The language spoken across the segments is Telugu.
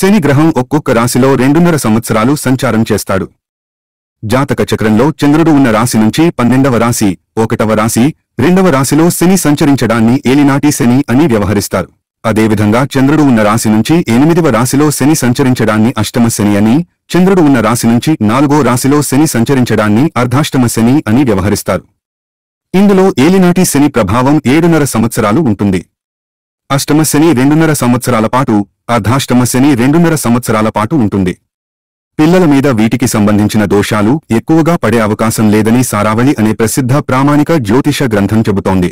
శని గ్రహం ఒక్కొక్క రాశిలో 2.5 సంవత్సరాలు సంచారం చేస్తాడు. జాతక చక్రంలో చంద్రుడు ఉన్న రాశి నుంచి 12వ రాశి, 1వ రాశి, 2వ రాశిలో శని సంచరించడాన్ని ఏలినాటి శని అని వ్యవహరిస్తారు. అదేవిధంగా చంద్రుడు ఉన్న రాశి నుంచి 8వ రాశిలో శని సంచరించడాన్ని అష్టమ శని అని, చంద్రుడు ఉన్న రాశి నుంచి 4వ రాశిలో శని సంచరించడాన్ని అర్ధాష్టమ శని అని వ్యవహరిస్తారు. ఇందులో ఏలినాటి శని ప్రభావం 7.5 సంవత్సరాలు ఉంటుంది. అష్టమ శని 2.5 సంవత్సరాల పాటు, అర్ధాష్టమ శని 2.5 సంవత్సరాల పాటు ఉంటుంది. పిల్లల మీద వీటికి సంబంధించిన దోషాలు ఎక్కువగా పడే అవకాశం లేదని సారావళి అనే ప్రసిద్ధ ప్రామాణిక జ్యోతిష గ్రంథం చెబుతోంది.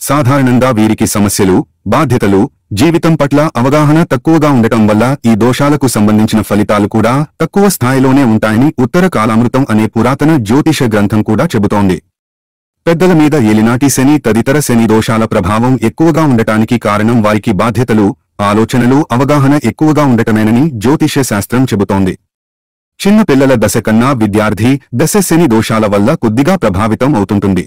సాధారణంగా వీరికి సమస్యలు, బాధ్యతలు, జీవితం పట్ల అవగాహన తక్కువగా ఉండటం వల్ల ఈ దోషాలకు సంబంధించిన ఫలితాలు కూడా తక్కువ స్థాయిలోనే ఉంటాయని ఉత్తర కాలామృతం అనే పురాతన జ్యోతిష గ్రంథం కూడా చెబుతోంది. పెద్దల మీద ఏలినాటి శని తదితర శని దోషాల ప్రభావం ఎక్కువగా ఉండటానికి కారణం వారికి బాధ్యతలు, ఆలోచనలు, అవగాహన ఎక్కువగా ఉండటమేనని జ్యోతిష శాస్త్రం చెబుతోంది. చిన్న పిల్లల దశ కన్నా విద్యార్థి దశ శని దోషాల వల్ల కొద్దిగా ప్రభావితం అవుతుంటుంది.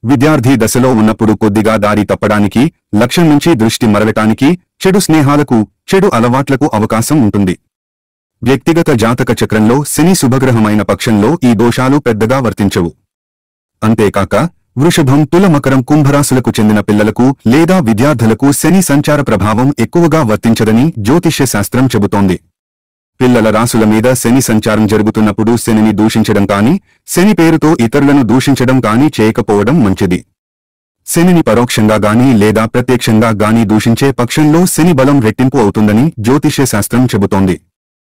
విద్యార్థి దశలో ఉన్నప్పుడు కొద్దిగా దారి తప్పడానికి, లక్ష్యం నుంచి దృష్టి మరలటానికి, చెడు స్నేహాలకు, చెడు అలవాట్లకు అవకాశం ఉంటుంది. వ్యక్తిగత జాతక చక్రంలో శని శుభగ్రహమైన పక్షంలో ఈ దోషాలు పెద్దగా వర్తించవు. అంతేకాక వృషభం, తుల, మకరం, కుంభరాశులకు చెందిన పిల్లలకు లేదా విద్యార్థులకు శని సంచార ప్రభావం ఎక్కువగా వర్తించదని జ్యోతిష్య శాస్త్రం చెబుతోంది. పిల్లల రాశుల మీద శని సంచారం జరుగుతున్నప్పుడు శనిని దూషించడం కానీ, శని పేరుతో ఇతరులను దూషించడం కానీ చేయకపోవడం మంచిది. శనిని పరోక్షంగా గానీ లేదా ప్రత్యక్షంగా గానీ దూషించే పక్షంలో శని బలం రెట్టింపు అవుతుందని జ్యోతిష్య శాస్త్రం చెబుతోంది.